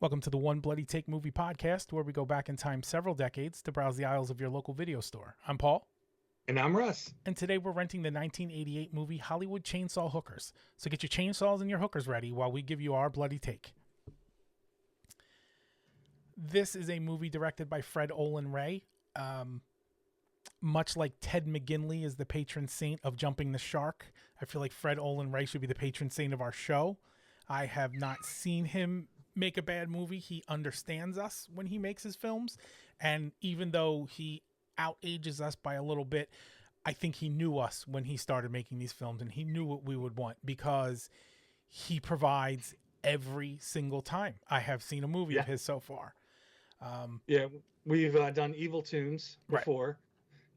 Welcome to the One Bloody Take Movie Podcast, where we go back in time several decades to browse the aisles of your local video store. I'm Paul. And I'm Russ. And today we're renting the 1988 movie Hollywood Chainsaw Hookers. So get your chainsaws and your hookers ready while we give you our bloody take. This is a movie directed by Fred Olen Ray. Much like Ted McGinley is the patron saint of jumping the shark, I feel like Fred Olen Ray should be the patron saint of our show. I have not seen him make a bad movie. He understands us when he makes his films, and even though he outages us by a little bit, I think he knew us when he started making these films, and he knew what we would want because he provides every single time I have seen a movie of his so far. We've done Evil Tunes before,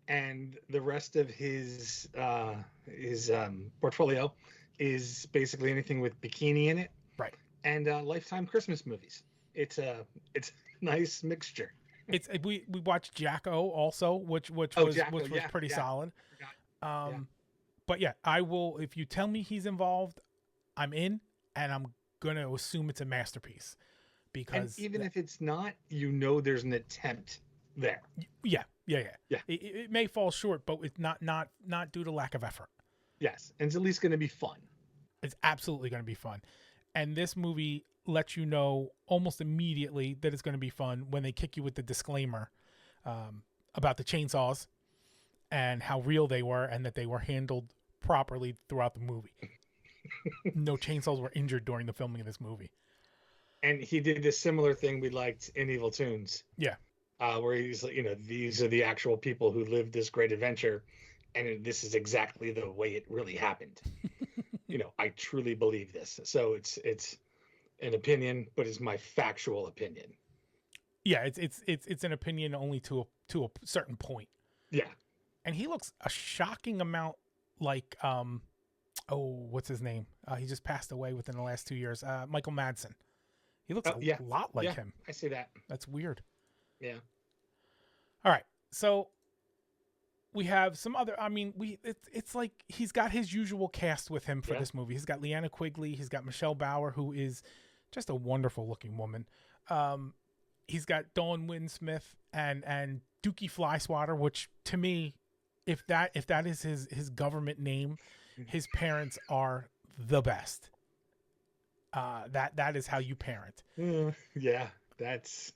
and the rest of his portfolio is basically anything with bikini in it. Right. And Lifetime Christmas movies. It's a nice mixture. We watched Jacko also, which was pretty solid. But yeah, I will, if you tell me he's involved, I'm in, and I'm gonna assume it's a masterpiece. Because and even if it's not, there's an attempt there. Yeah. It may fall short, but it's not due to lack of effort. Yes, and it's at least going to be fun. It's absolutely going to be fun. And this movie lets you know almost immediately that it's going to be fun when they kick you with the disclaimer about the chainsaws and how real they were and that they were handled properly throughout the movie. No chainsaws were injured during the filming of this movie. And he did a similar thing we liked in Evil Tunes. Yeah. Where he's like, these are the actual people who lived this great adventure, and this is exactly the way it really happened. I truly believe this. So it's an opinion, but it's my factual opinion. Yeah, it's an opinion only to a certain point. Yeah. And he looks a shocking amount like what's his name? He just passed away within the last 2 years. Michael Madsen. He looks a lot like him. I see that. That's weird. Yeah. All right. So we have some other, it's like he's got his usual cast with him for this movie. He's got Leanna Quigley. He's got Michelle Bauer, who is just a wonderful looking woman. He's got Dawn Winsmith and Dookie Flyswatter, which to me, if that is his government name, his parents are the best. That is how you parent. Yeah, that's.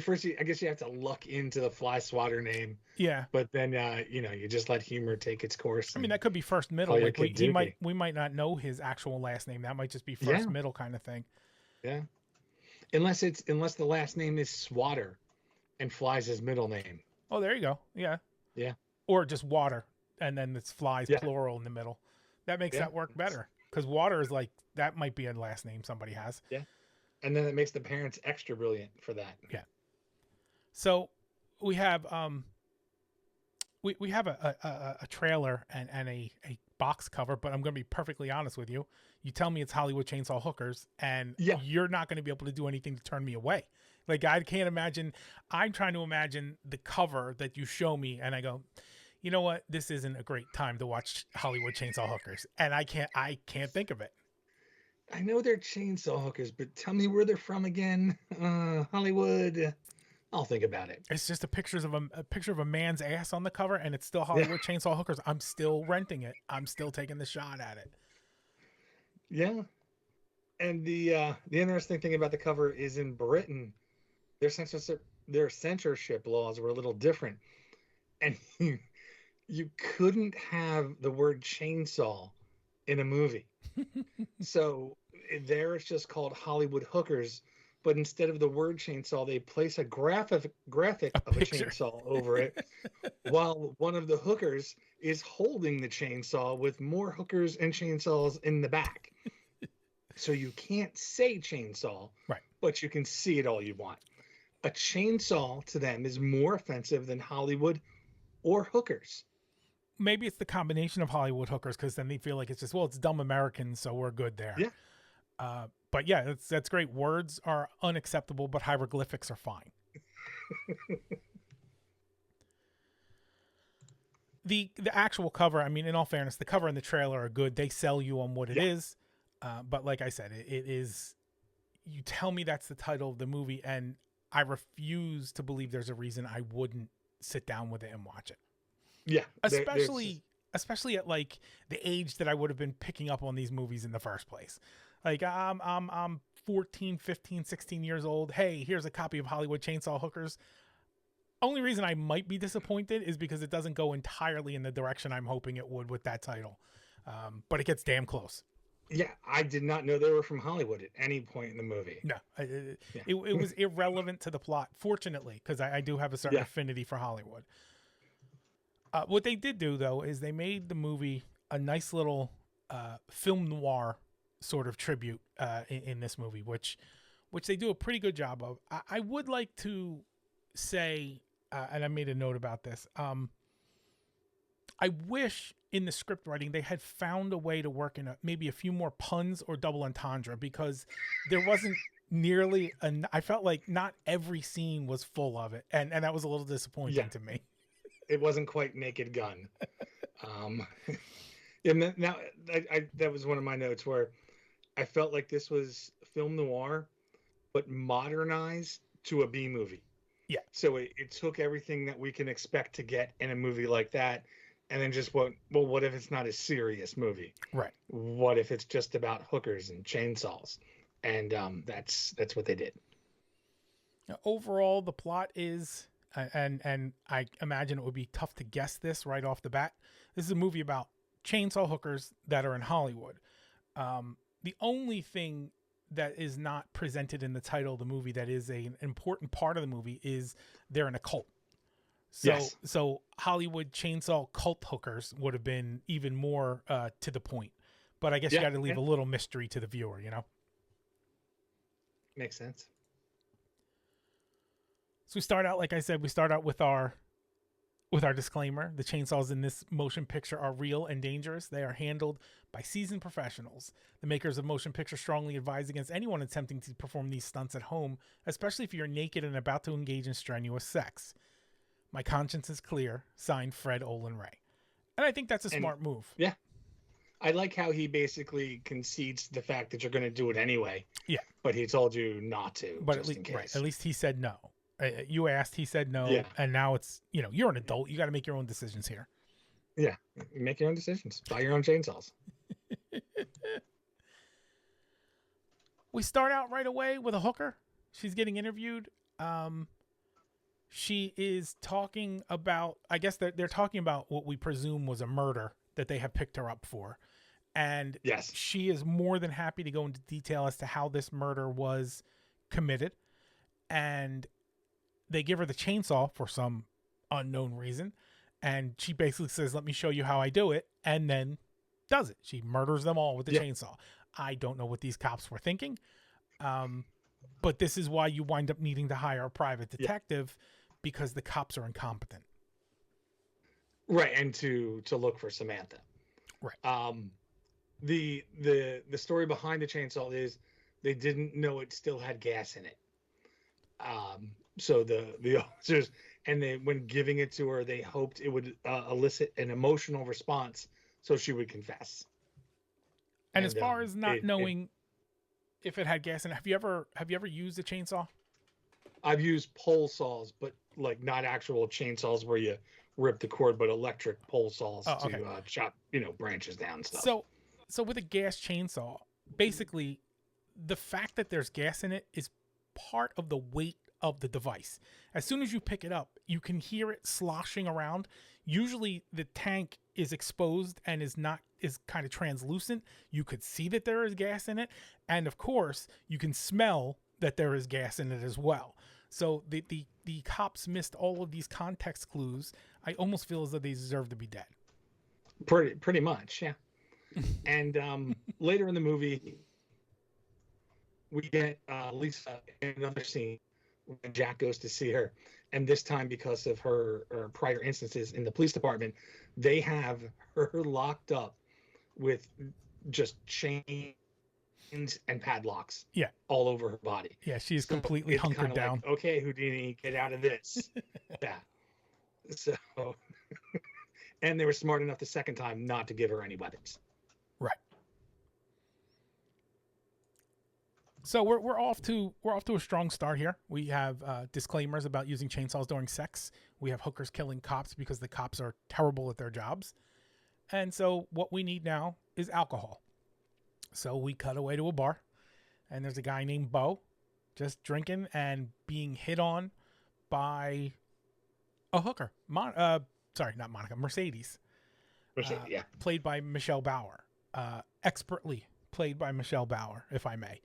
First, I guess you have to luck into the Fly Swatter name. Yeah. But then, you just let humor take its course. That could be first middle. Like we might not know his actual last name. That might just be first middle kind of thing. Yeah. Unless the last name is Swatter, and Fly's his middle name. Oh, there you go. Yeah. Yeah. Or just Water, and then it's Flies plural in the middle. That makes that work better because Water is like that might be a last name somebody has. Yeah. And then it makes the parents extra brilliant for that. Yeah. So we have we have a trailer and a box cover, but I'm going to be perfectly honest with you. You tell me it's Hollywood Chainsaw Hookers, and you're not going to be able to do anything to turn me away. Like I can't imagine. I'm trying to imagine the cover that you show me, and I go, you know what? This isn't a great time to watch Hollywood Chainsaw Hookers, and I can't think of it. I know they're chainsaw hookers, but tell me where they're from again. Hollywood. I'll think about it. It's just a picture of a man's ass on the cover, and it's still Hollywood Chainsaw Hookers. I'm still renting it. I'm still taking the shot at it. Yeah. And the interesting thing about the cover is in Britain, their censorship laws were a little different, and you couldn't have the word chainsaw in a movie. So there it's just called Hollywood Hookers, but instead of the word chainsaw, they place a graphic of a chainsaw over it, while one of the hookers is holding the chainsaw with more hookers and chainsaws in the back. So you can't say chainsaw, right? But you can see it all you want. A chainsaw to them is more offensive than Hollywood or hookers. Maybe it's the combination of Hollywood Hookers, because then they feel like it's just, it's dumb Americans, so we're good there. Yeah. But yeah, that's great. Words are unacceptable, but hieroglyphics are fine. The actual cover, in all fairness, the cover and the trailer are good. They sell you on what it is. But like I said, it is you tell me that's the title of the movie, and I refuse to believe there's a reason I wouldn't sit down with it and watch it. Yeah, Especially at like the age that I would have been picking up on these movies in the first place. Like I'm 14, 15, 16 years old. Hey, here's a copy of Hollywood Chainsaw Hookers. Only reason I might be disappointed is because it doesn't go entirely in the direction I'm hoping it would with that title. But it gets damn close. yeah, I did not know they were from Hollywood at any point in the movie. No, Yeah. it was irrelevant to the plot, fortunately, because I do have a certain Yeah. affinity for Hollywood. What they did do, though, is they made the movie a nice little film noir sort of tribute in this movie, which they do a pretty good job of. I would like to say, and I made a note about this, I wish in the script writing they had found a way to work in maybe a few more puns or double entendre, because there wasn't nearly I felt like not every scene was full of it, and that was a little disappointing to me. It wasn't quite Naked Gun. And now that was one of my notes where I felt like this was film noir, but modernized to a B movie. Yeah. So it took everything that we can expect to get in a movie like that, and then just what if it's not a serious movie? Right. What if it's just about hookers and chainsaws? And that's what they did. Now, overall, the plot is, and I imagine it would be tough to guess this right off the bat. This is a movie about chainsaw hookers that are in Hollywood. The only thing that is not presented in the title of the movie that is an important part of the movie is they're in a cult. So Hollywood chainsaw cult hookers would have been even more to the point. But I guess you got to leave a little mystery to the viewer, you know? Makes sense. So we start out, like I said, with our disclaimer. The chainsaws in this motion picture are real and dangerous. They are handled by seasoned professionals. The makers of motion pictures strongly advise against anyone attempting to perform these stunts at home, especially if you're naked and about to engage in strenuous sex. My conscience is clear. Signed, Fred Olen Ray. And I think that's a smart move. Yeah. I like how he basically concedes the fact that you're going to do it anyway. Yeah. But he told you not to, but just in case. Right, at least he said no. You asked, he said no. Yeah. And now it's, you're an adult. You got to make your own decisions here. Yeah. Make your own decisions. Buy your own chainsaws. We start out right away with a hooker. She's getting interviewed. She is talking about, I guess they're talking about what we presume was a murder that they have picked her up for. And yes, she is more than happy to go into detail as to how this murder was committed. And they give her the chainsaw for some unknown reason. And she basically says, let me show you how I do it. And then does it. She murders them all with the chainsaw. I don't know what these cops were thinking. But this is why you wind up needing to hire a private detective, because the cops are incompetent. Right. And to look for Samantha. Right. The story behind the chainsaw is they didn't know it still had gas in it. So the officers, and when giving it to her, they hoped it would elicit an emotional response so she would confess. And as far as not knowing if it had gas in it, have you ever used a chainsaw? I've used pole saws, but like not actual chainsaws where you rip the cord, but electric pole saws to chop, branches down and stuff. So with a gas chainsaw, basically the fact that there's gas in it is part of the weight of the device. As soon as you pick it up, you can hear it sloshing around. Usually the tank is exposed and is kind of translucent. You could see that there is gas in it. And of course, you can smell that there is gas in it as well. So the cops missed all of these context clues. I almost feel as though they deserve to be dead. Pretty much, yeah. And later in the movie, we get Lisa in another scene when Jack goes to see her. And this time, because of her prior instances in the police department, they have her locked up with just chains and padlocks all over her body. Yeah, she's completely hunkered down. Like, okay, Houdini, get out of this. Yeah. So, and they were smart enough the second time not to give her any weapons. Right. So we're off to a strong start here. We have disclaimers about using chainsaws during sex. We have hookers killing cops because the cops are terrible at their jobs. And so what we need now is alcohol. So we cut away to a bar, and there's a guy named Bo just drinking and being hit on by a hooker. Sorry, not Monica, Mercedes. Yeah. Played by Michelle Bauer. Expertly played by Michelle Bauer, if I may.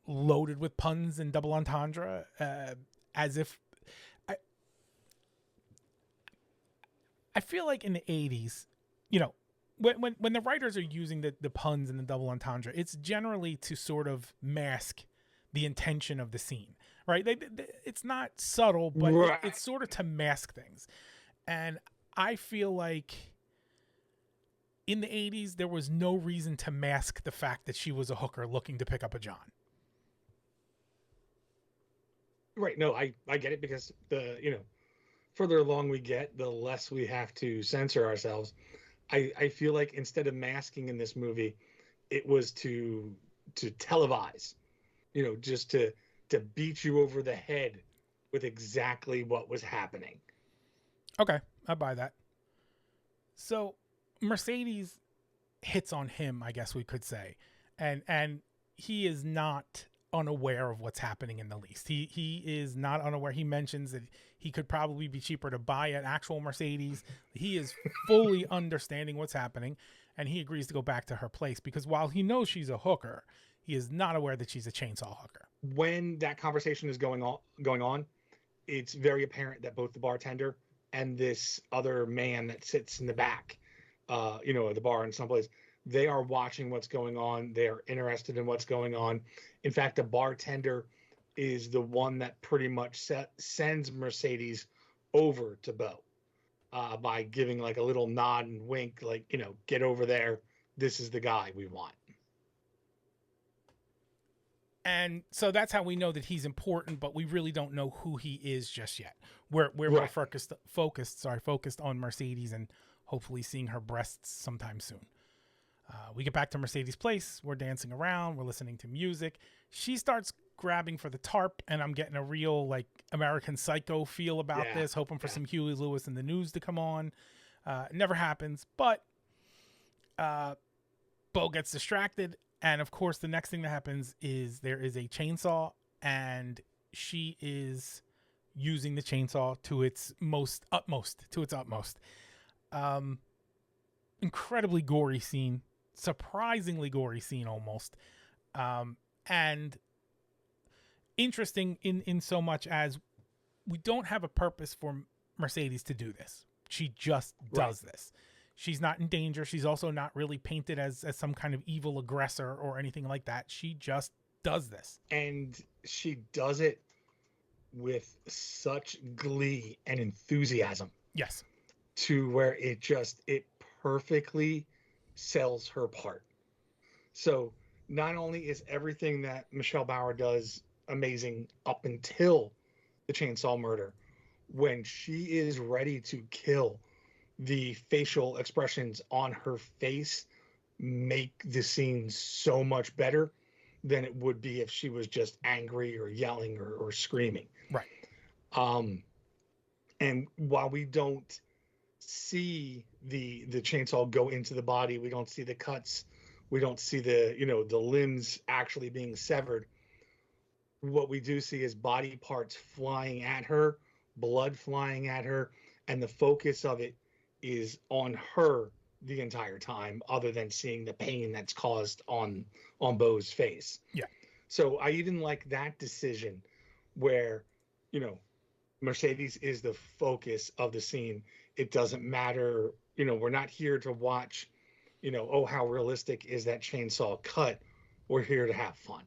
Loaded with puns and double entendre, as if I feel like in the 80s, you know, when the writers are using the puns and the double entendre, it's generally to sort of mask the intention of the scene, right? It's not subtle, but Right. it's sort of to mask things. And I feel like in the 80s, there was no reason to mask the fact that she was a hooker looking to pick up a John. Right. No, I get it, because further along we get, the less we have to censor ourselves. I feel like instead of masking in this movie, it was to televise, just to beat you over the head with exactly what was happening. Okay, I buy that. So Mercedes hits on him, I guess we could say, and he is not unaware of what's happening in the least. He is not unaware. He mentions that he could probably be cheaper to buy an actual Mercedes. He is fully understanding what's happening, and he agrees to go back to her place because while he knows she's a hooker, he is not aware that she's a chainsaw hooker. When that conversation is going on, it's very apparent that both the bartender and this other man that sits in the back, at the bar in someplace, they are watching what's going on. They are interested in what's going on. In fact, the bartender is the one that pretty much sends Mercedes over to Bo by giving like a little nod and wink, like, get over there. This is the guy we want. And so that's how we know that he's important, but we really don't know who he is just yet. We're Right. more focused on Mercedes and hopefully seeing her breasts sometime soon. We get back to Mercedes' place. We're dancing around. We're listening to music. She starts grabbing for the tarp, and I'm getting a real like American Psycho feel about this, hoping for some Huey Lewis in the News to come on. It never happens, but Bo gets distracted. And of course, the next thing that happens is there is a chainsaw, and she is using the chainsaw to its utmost. Incredibly gory scene, surprisingly gory scene almost, and interesting in so much as we don't have a purpose for Mercedes to do this. She just does this. She's not in danger. She's also not really painted as some kind of evil aggressor or anything like that. She just does this. And she does it with such glee and enthusiasm. Yes. To where it perfectly sells her part. So not only is everything that Michelle Bauer does amazing up until the chainsaw murder, when she is ready to kill, the facial expressions on her face make the scene so much better than it would be if she was just angry or yelling or screaming. Right. And while we don't see the chainsaw go into the body, we don't see the cuts, we don't see the limbs actually being severed. What we do see is body parts flying at her, blood flying at her, and the focus of it is on her the entire time, other than seeing the pain that's caused on Bo's face. Yeah. So I even like that decision where, Mercedes is the focus of the scene. It doesn't matter, we're not here to watch, how realistic is that chainsaw cut. We're here to have fun.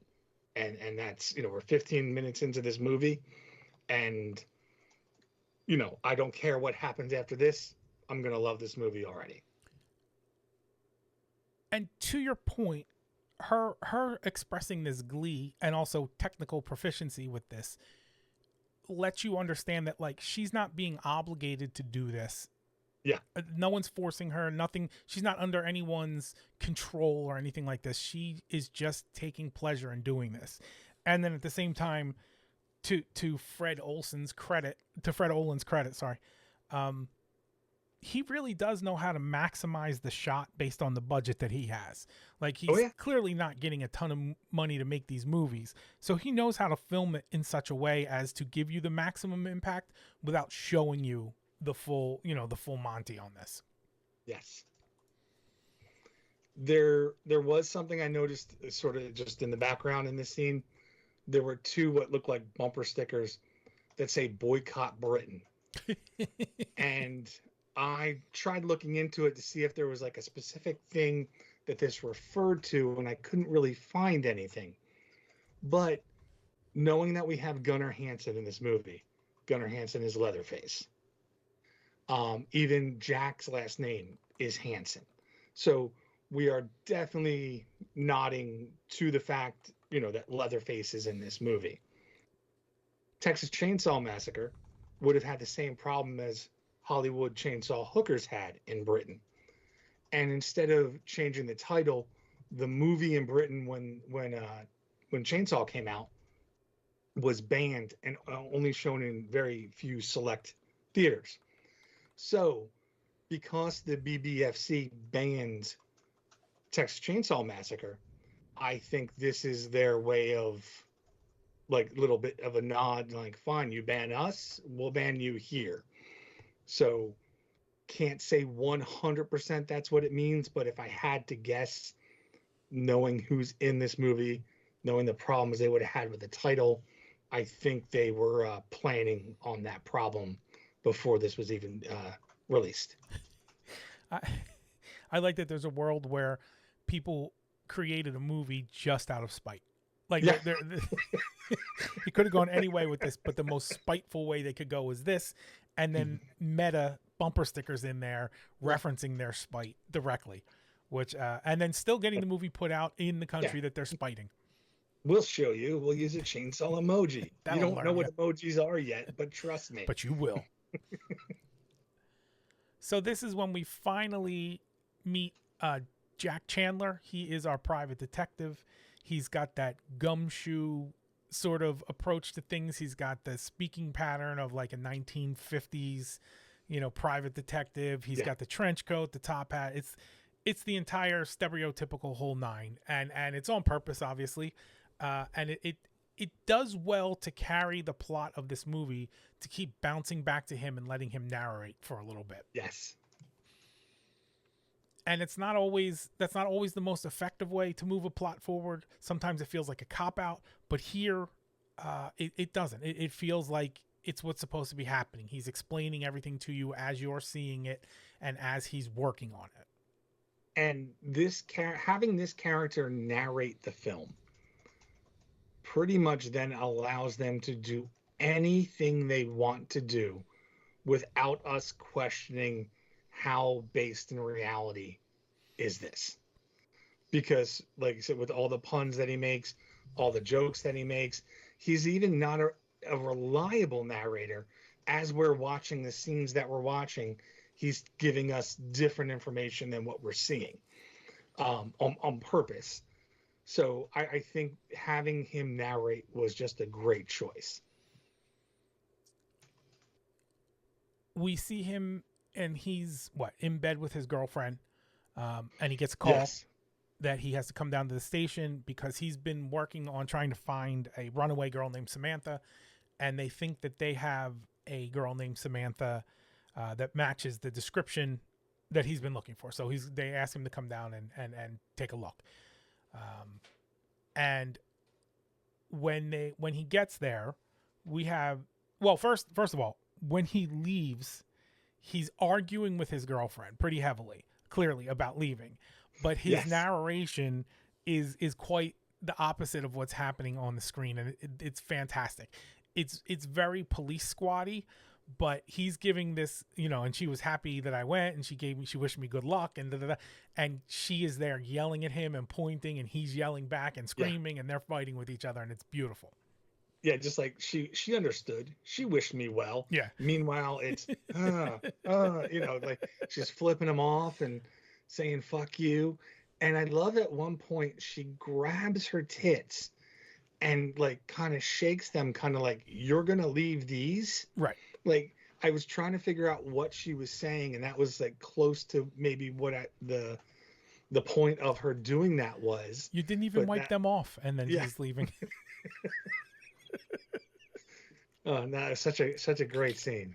And that's, we're 15 minutes into this movie, and, I don't care what happens after this. I'm going to love this movie already. And to your point, her expressing this glee and also technical proficiency with this lets you understand that like she's not being obligated to do this Yeah. No one's forcing her, nothing. She's not under anyone's control or anything like this. She is just taking pleasure in doing this. And then at the same time, to Fred Olen's credit, sorry, um, he really does know how to maximize the shot based on the budget that he has. Like, Oh he's yeah. clearly not getting a ton of money to make these movies, so he knows how to film it in such a way as to give you the maximum impact without showing you the full, the full Monty on this. Yes. There was something I noticed sort of just in the background in this scene. There were two what looked like bumper stickers that say boycott Britain. And I tried looking into it to see if there was like a specific thing that this referred to, and I couldn't really find anything. But knowing that we have Gunnar Hansen in this movie, Gunnar Hansen is Leatherface. Even Jack's last name is Hansen. So we are definitely nodding to the fact, that Leatherface is in this movie. Texas Chainsaw Massacre would have had the same problem as Hollywood chainsaw hookers had in Britain. And instead of changing the title, the movie in Britain when Chainsaw came out was banned and only shown in very few select theaters. So, because the BBFC banned Texas Chainsaw Massacre, I think this is their way of, like, little bit of a nod, like, fine, you ban us, we'll ban you here. So, can't say 100% that's what it means, but if I had to guess, knowing who's in this movie, knowing the problems they would have had with the title, I think they were planning on that problem before this was even released. I like that there's a world where people created a movie just out of spite. Like, Yeah. it could have gone any way with this, but the most spiteful way they could go was this, and then meta bumper stickers in there referencing their spite directly, which and then still getting the movie put out in the country that they're spiting. We'll show you. We'll use a chainsaw emoji. You That'll don't know learn what emojis are yet, but trust me. But you will. So this is when we finally meet Jack Chandler. He is our private detective. He's got that gumshoe sort of approach to things. He's got the speaking pattern of like a 1950s, private detective. He's got the trench coat, the top hat. It's the entire stereotypical whole nine, and it's on purpose, obviously. And it does well to carry the plot of this movie, to keep bouncing back to him and letting him narrate for a little bit. Yes. And that's not always the most effective way to move a plot forward. Sometimes it feels like a cop-out, but here it doesn't. It feels like it's what's supposed to be happening. He's explaining everything to you as you're seeing it and as he's working on it. And having this character narrate the film pretty much then allows them to do anything they want to do without us questioning how based in reality is this. Because, like I said, with all the puns that he makes, all the jokes that he makes, he's even not a reliable narrator. As we're watching the scenes that we're watching, he's giving us different information than what we're seeing on purpose. So I think having him narrate was just a great choice. We see him, and he's in bed with his girlfriend, and he gets a call that he has to come down to the station because he's been working on trying to find a runaway girl named Samantha, and they think that they have a girl named Samantha that matches the description that he's been looking for. So they ask him to come down and take a look. And when he gets there, we have, first of all, when he leaves, he's arguing with his girlfriend pretty heavily, clearly, about leaving. But his narration is quite the opposite of what's happening on the screen, and it's fantastic. It's very police squaddy, but he's giving this, and she was happy that I went, and she wished me good luck, and and she is there yelling at him and pointing, and he's yelling back and screaming, and they're fighting with each other, and it's beautiful. Yeah, just like she understood. She wished me well. Yeah. Meanwhile, it's like she's flipping him off and saying "fuck you." And I love at one point she grabs her tits and like kind of shakes them, kind of like you're gonna leave these. Right. Like I was trying to figure out what she was saying, and that was like close to maybe what the point of her doing that was. You didn't even But wipe that, them off, and then yeah, she's leaving. oh, no, it's such a great scene.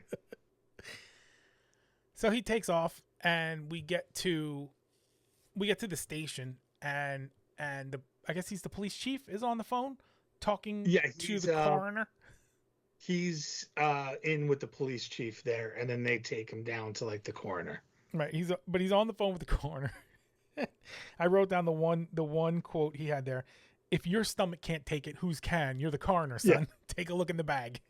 So he takes off, and we get to the station, and I guess he's the police chief is on the phone talking Yeah, to the coroner. He's in with the police chief there, and then they take him down to like the coroner. Right. He's on the phone with the coroner. I wrote down the one quote he had there. If your stomach can't take it, whose can? You're the coroner, son. Yeah. Take a look in the bag.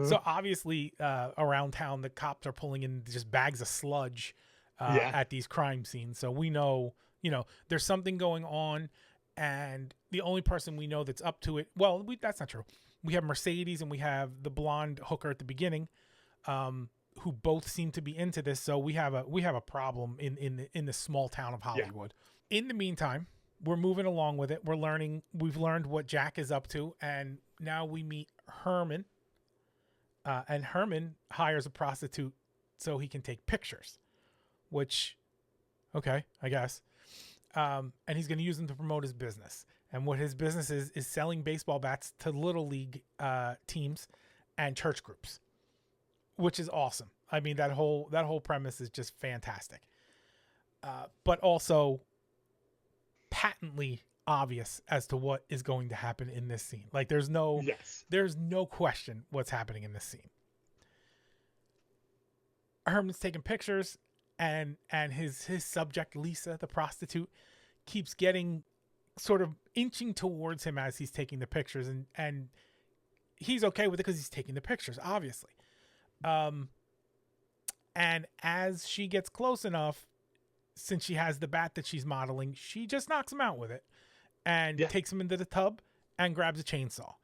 So obviously, around town, the cops are pulling in just bags of sludge at these crime scenes. So we know, there's something going on, and the only person we know that's up to it. Well, that's not true. We have Mercedes and we have the blonde hooker at the beginning, who both seem to be into this. So we have a problem in the small town of Hollywood. Yeah. In the meantime, we're moving along with it. We've learned what Jack is up to, and now we meet Herman. And Herman hires a prostitute so he can take pictures, which, okay, I guess. And he's going to use them to promote his business. And what his business is selling baseball bats to little league teams and church groups, which is awesome. I mean, that whole premise is just fantastic. But also patently obvious as to what is going to happen in this scene. Like there's no question what's happening in this scene. Herman's taking pictures, and his subject, Lisa, the prostitute, keeps getting sort of inching towards him as he's taking the pictures, and he's okay with it because he's taking the pictures, obviously. And as she gets close enough, since she has the bat that she's modeling, she just knocks him out with it and takes him into the tub and grabs a chainsaw.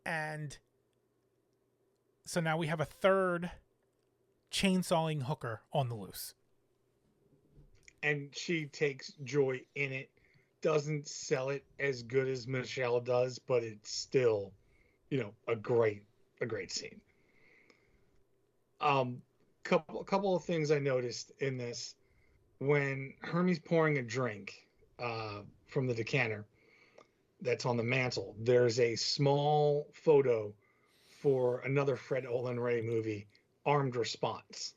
And so now we have a third chainsawing hooker on the loose. And she takes joy in it. Doesn't sell it as good as Michelle does, but it's still, a great scene. Couple of things I noticed in this. When Hermie's pouring a drink from the decanter that's on the mantle, there's a small photo for another Fred Olen Ray movie, Armed Response.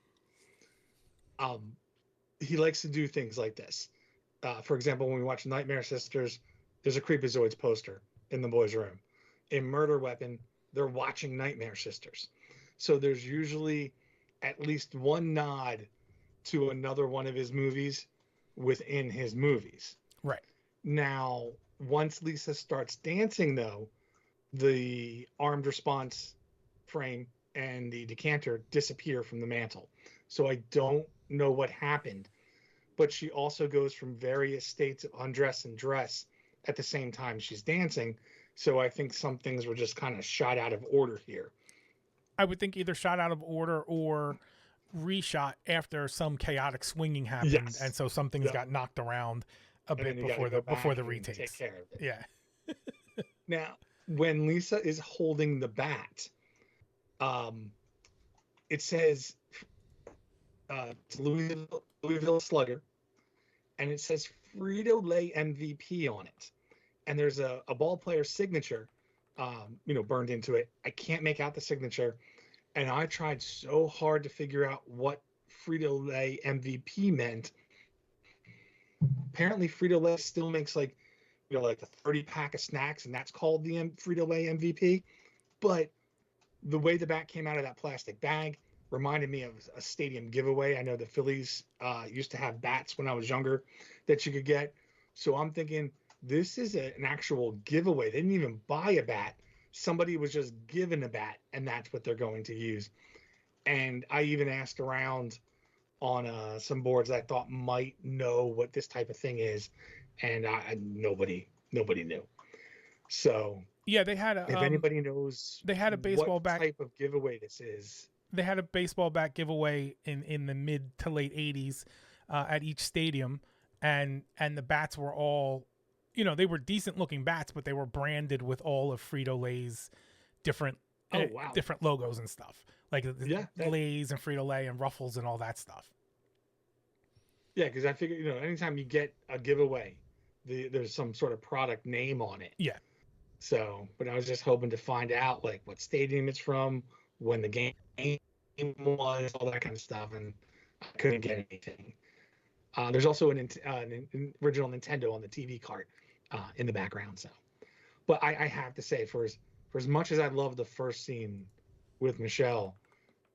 He likes to do things like this. For example, when we watch Nightmare Sisters, there's a Creepazoids poster in the boys' room. In Murder Weapon, they're watching Nightmare Sisters. So there's usually at least one nod to another one of his movies within his movies. Right. Now, once Lisa starts dancing, though, the Armed Response frame and the decanter disappear from the mantle. So I don't know what happened, but she also goes from various states of undress and dress at the same time she's dancing. So I think some things were just kind of shot out of order here. I would think either shot out of order or reshot after some chaotic swinging happened, and so some things got knocked around a bit before the retakes. Take care of it. Yeah. Now, when Lisa is holding the bat, it says it's Louisville Slugger, and it says Frito-Lay MVP on it, and there's a ball player's signature, burned into it. I can't make out the signature, and I tried so hard to figure out what Frito-Lay MVP meant. Apparently, Frito-Lay still makes like a 30-pack of snacks, and that's called the Frito-Lay MVP. But the way the bat came out of that plastic bag reminded me of a stadium giveaway. I know the Phillies used to have bats when I was younger that you could get. So I'm thinking this is an actual giveaway. They didn't even buy a bat. Somebody was just given a bat, and that's what they're going to use. And I even asked around on some boards that I thought might know what this type of thing is, and nobody knew. So Yeah, they had if anybody knows a what baseball bat. type of giveaway this is, They had a baseball bat giveaway in the mid to late '80s at each stadium, and the bats were all, they were decent looking bats, but they were branded with all of Frito-Lay's different oh wow, different logos and stuff, like yeah, Lay's and Frito-Lay and Ruffles and all that stuff. yeah, because I figure anytime you get a giveaway, there's some sort of product name on it. Yeah. So, but I was just hoping to find out like what stadium it's from, when the game was, all that kind of stuff, and I couldn't get anything. There's also an original Nintendo on the TV cart in the background. So, but I have to say, for as much as I love the first scene with Michelle,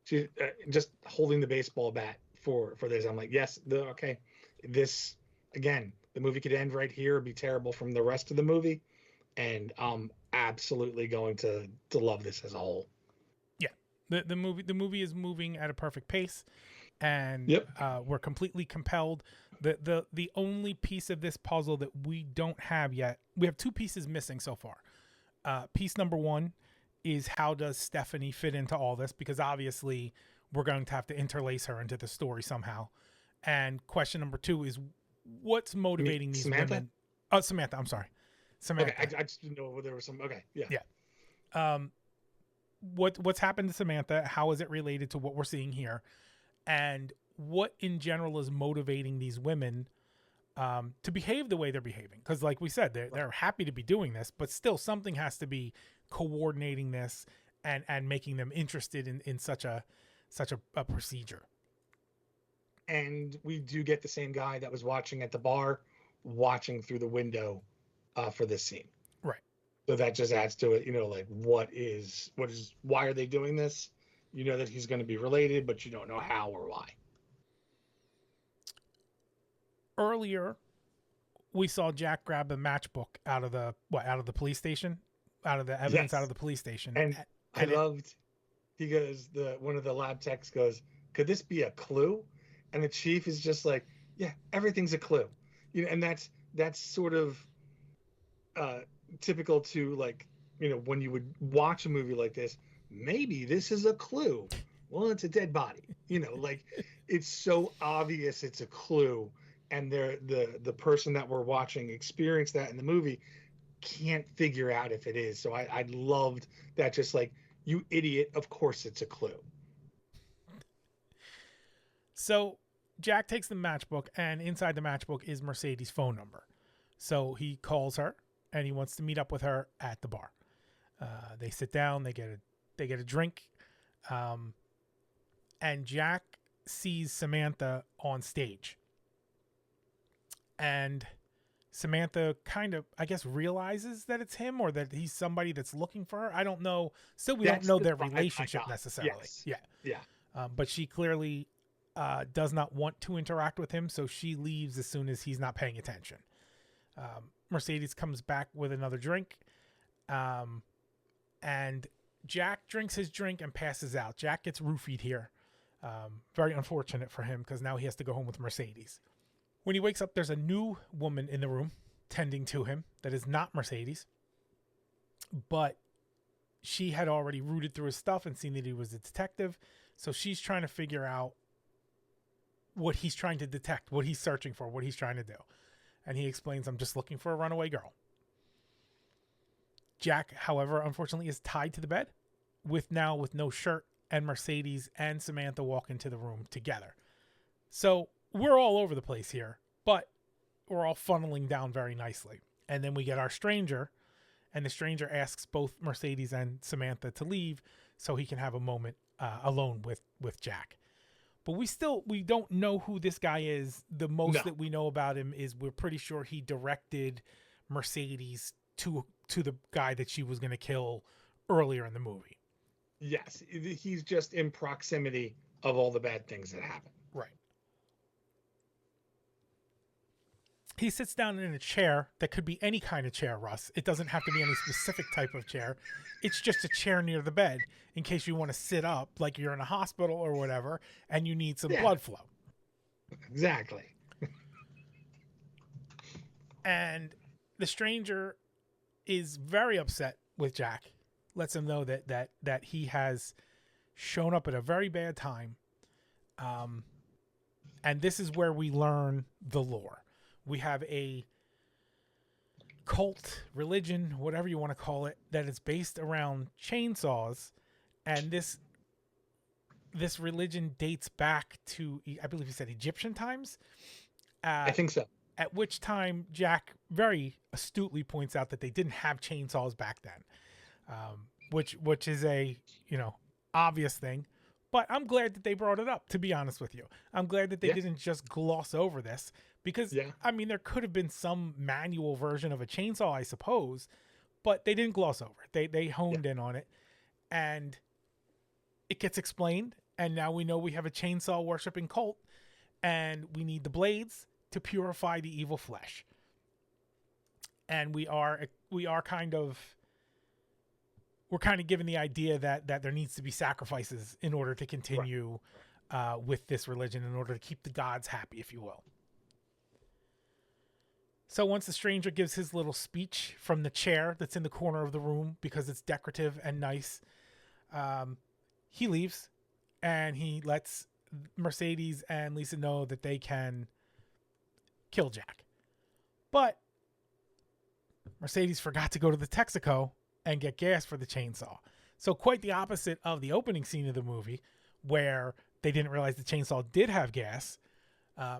she just holding the baseball bat for this, I'm like, yes, okay, this again, the movie could end right here, be terrible from the rest of the movie, and I'm absolutely going to love this as a whole. Yeah, the movie is moving at a perfect pace, and Yep. We're completely compelled. The only piece of this puzzle that we don't have yet, we have two pieces missing so far. Piece number one is, how does Stephanie fit into all this? Because obviously we're going to have to interlace her into the story somehow. And question number two is, what's motivating these women? Oh, Samantha. I'm sorry. Samantha. Okay, I just didn't know whether there was some. Okay, yeah. What's happened to Samantha? How is it related to what we're seeing here? And what in general is motivating these women to behave the way they're behaving? Because like we said, they're happy to be doing this, but still something has to be coordinating this and making them interested in such a procedure. And we do get the same guy that was watching at the bar, watching through the window for this scene. Right. So that just adds to it, like why are they doing this? You know that he's going to be related, but you don't know how or why. Earlier, we saw Jack grab a matchbook out of the police station, out of the evidence, Yes. out of the police station. And I loved, he goes, one of the lab techs goes, could this be a clue? And the chief is just like, yeah, everything's a clue. And that's sort of typical to, like, when you would watch a movie like this, maybe this is a clue. Well, it's a dead body. Like, it's so obvious it's a clue, and the person that we're watching experienced that in the movie can't figure out if it is. So I loved that, just like, you idiot, of course it's a clue. So Jack takes the matchbook, and inside the matchbook is Mercedes' phone number. So he calls her, and he wants to meet up with her at the bar. They sit down, they get a drink, and Jack sees Samantha on stage. And Samantha kind of, I guess, realizes that it's him, or that he's somebody that's looking for her. I don't know. Still, we don't know their relationship necessarily. Yes. Yeah. But she clearly does not want to interact with him, so she leaves as soon as he's not paying attention. Mercedes comes back with another drink, and Jack drinks his drink and passes out. Jack gets roofied here. Very unfortunate for him, because now he has to go home with Mercedes. When he wakes up, there's a new woman in the room tending to him that is not Mercedes, but she had already rooted through his stuff and seen that he was a detective, so she's trying to figure out what he's trying to detect, what he's searching for, what he's trying to do. And he explains, I'm just looking for a runaway girl. Jack, however, unfortunately is tied to the bed with no shirt, and Mercedes and Samantha walk into the room together. So we're all over the place here, but we're all funneling down very nicely. And then we get our stranger, and the stranger asks both Mercedes and Samantha to leave so he can have a moment alone with Jack. But we don't know who this guy is. The most that we know about him is we're pretty sure he directed Mercedes to the guy that she was going to kill earlier in the movie. Yes, he's just in proximity of all the bad things that happen. Right. He sits down in a chair that could be any kind of chair, Russ. It doesn't have to be any specific type of chair. It's just a chair near the bed in case you want to sit up like you're in a hospital or whatever and you need some blood flow. Exactly. And the stranger is very upset with Jack, lets him know that he has shown up at a very bad time. And this is where we learn the lore. We have a cult, religion, whatever you want to call it, that is based around chainsaws, and this religion dates back to, I believe he said, Egyptian times. I think so. At which time Jack very astutely points out that they didn't have chainsaws back then, which is a obvious thing. But I'm glad that they brought it up, to be honest with you. I'm glad that they didn't just gloss over this, because, I mean, there could have been some manual version of a chainsaw, I suppose, but they didn't gloss over it. They honed in on it, and it gets explained, and now we know we have a chainsaw worshipping cult, and we need the blades to purify the evil flesh. And we're kind of given the idea that there needs to be sacrifices in order to continue with this religion, in order to keep the gods happy, if you will. So once the stranger gives his little speech from the chair that's in the corner of the room, because it's decorative and nice, he leaves, and he lets Mercedes and Lisa know that they can kill Jack. But Mercedes forgot to go to the Texaco and get gas for the chainsaw. So quite the opposite of the opening scene of the movie, where they didn't realize the chainsaw did have gas.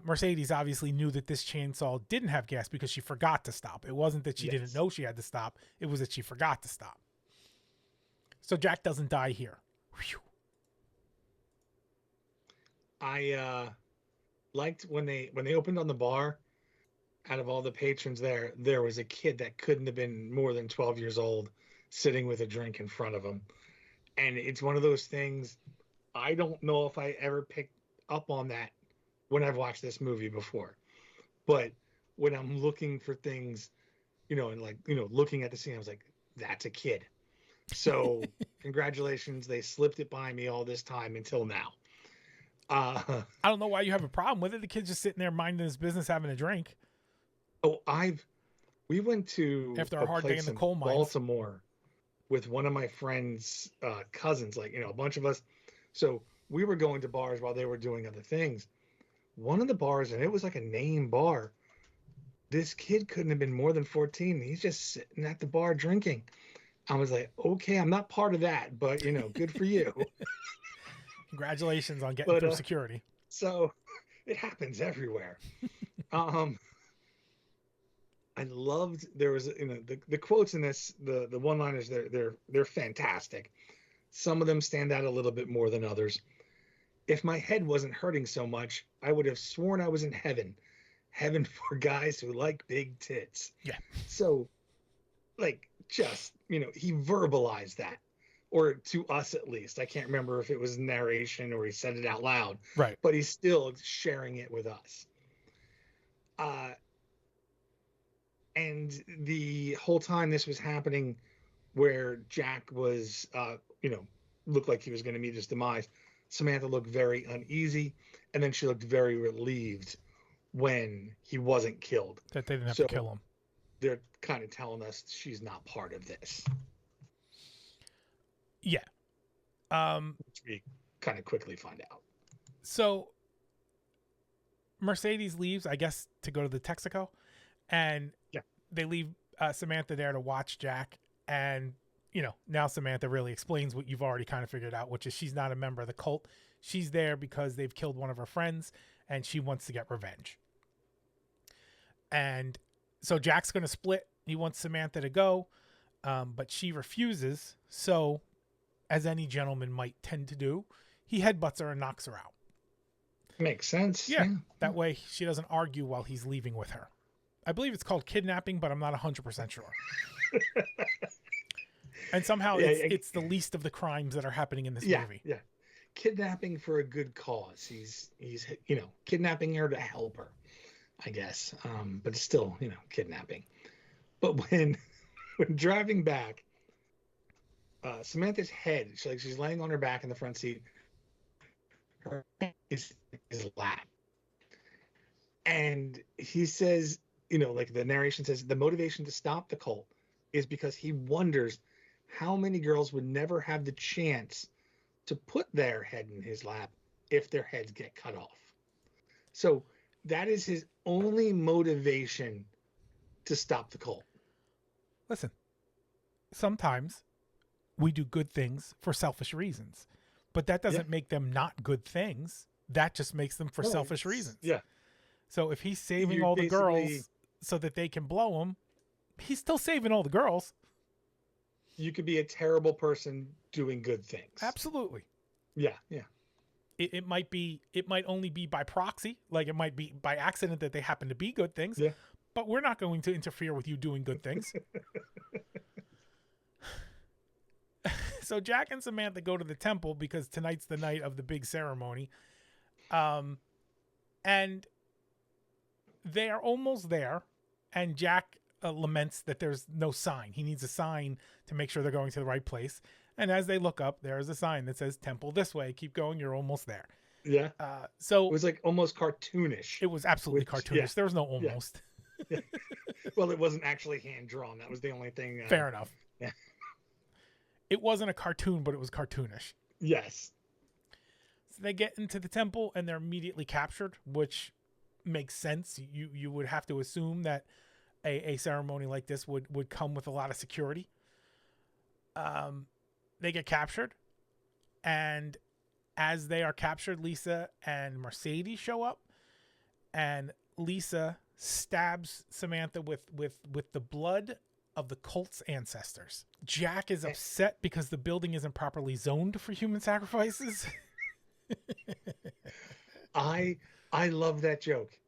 Mercedes obviously knew that this chainsaw didn't have gas because she forgot to stop. It wasn't that she didn't know she had to stop. It was that she forgot to stop. So Jack doesn't die here. Whew. I liked when they opened on the bar. Out of all the patrons there was a kid that couldn't have been more than 12 years old, sitting with a drink in front of him. And it's one of those things, I don't know if I ever picked up on that when I've watched this movie before. But when I'm looking for things, and looking at the scene, I was like, that's a kid. So congratulations, they slipped it by me all this time until now. I don't know why you have a problem with it. The kid's just sitting there minding his business, having a drink. Oh, we went to after a hard day in the coal mines, Baltimore, with one of my friend's cousins, a bunch of us. So we were going to bars while they were doing other things. One of the bars, and it was like a name bar, this kid couldn't have been more than 14. He's just sitting at the bar drinking. I was like, okay, I'm not part of that, but good for you. Congratulations on getting through security. So it happens everywhere. I loved, there was the quotes in this, the one-liners, they're fantastic. Some of them stand out a little bit more than others. If my head wasn't hurting so much, I would have sworn I was in heaven for guys who like big tits. Yeah. So just he verbalized that, or to us at least. I can't remember if it was narration or he said it out loud, right? But he's still sharing it with us. And the whole time this was happening, where Jack was, looked like he was going to meet his demise, Samantha looked very uneasy, and then she looked very relieved when he wasn't killed. That they didn't have to kill him. They're kind of telling us she's not part of this. Yeah. Which we kind of quickly find out. So Mercedes leaves, I guess, to go to the Texaco, and they leave Samantha there to watch Jack. And now Samantha really explains what you've already kind of figured out, which is she's not a member of the cult. She's there because they've killed one of her friends, and she wants to get revenge. And so Jack's going to split. He wants Samantha to go, but she refuses. So, as any gentleman might tend to do, he headbutts her and knocks her out. Makes sense. Yeah. That way she doesn't argue while he's leaving with her. I believe it's called kidnapping, but I'm not 100% sure. And somehow it's the least of the crimes that are happening in this movie. Yeah. Kidnapping for a good cause. He's kidnapping her to help her, I guess. But it's still, kidnapping. But when driving back, Samantha's head, she's laying on her back in the front seat. Her head is lap. And he says, like the narration says, the motivation to stop the cult is because he wonders how many girls would never have the chance to put their head in his lap if their heads get cut off. So that is his only motivation to stop the cult. Listen, sometimes we do good things for selfish reasons, but that doesn't make them not good things. That just makes them for selfish reasons. Yeah. So if he's saving You're all the basically- girls so that they can blow him, he's still saving all the girls. You could be a terrible person doing good things. Absolutely. Yeah, yeah. It might only be by proxy, like it might be by accident that they happen to be good things. Yeah. But we're not going to interfere with you doing good things. So Jack and Samantha go to the temple because tonight's the night of the big ceremony. And they are almost there, and Jack laments that there's no sign. He needs a sign to make sure they're going to the right place. And as they look up, there's a sign that says temple this way. Keep going. You're almost there. Yeah. So it was like almost cartoonish. It was absolutely cartoonish. Yeah. There was no almost. Yeah. Well, it wasn't actually hand drawn. That was the only thing. Fair enough. Yeah. It wasn't a cartoon, but it was cartoonish. Yes. So they get into the temple and they're immediately captured, which makes sense. You would have to assume that a ceremony like this would come with a lot of security. They get captured, and as they are captured, Lisa and Mercedes show up, and Lisa stabs Samantha with the blood of the cult's ancestors. Jack is upset because the building isn't properly zoned for human sacrifices. I love that joke.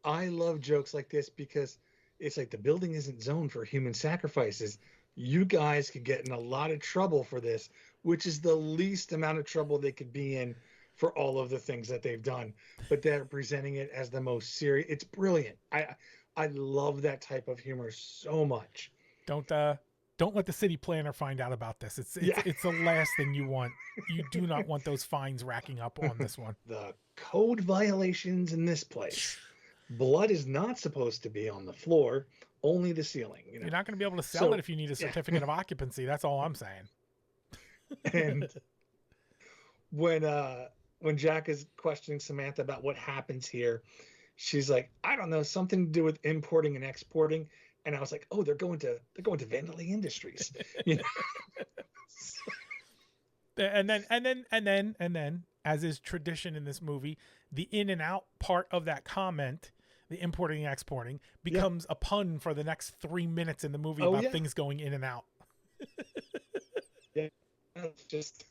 I love jokes like this because it's like the building isn't zoned for human sacrifices. You guys could get in a lot of trouble for this, which is the least amount of trouble they could be in for all of the things that they've done. But they're presenting it as the most serious. It's brilliant. I love that type of humor so much. Don't let the city planner find out about this. It's the last thing you want. You do not want those fines racking up on this one. The code violations in this place. Blood is not supposed to be on the floor, only the ceiling. You're not going to be able to sell it if you need a certificate of occupancy. That's all I'm saying. And when Jack is questioning Samantha about what happens here, she's like, I don't know, something to do with importing and exporting. And I was like, oh, they're going to Vanderlei Industries. You know? And then, as is tradition in this movie, the in and out part of that comment, the importing and exporting, becomes a pun for the next 3 minutes in the movie about things going in and out. Yeah, it's just.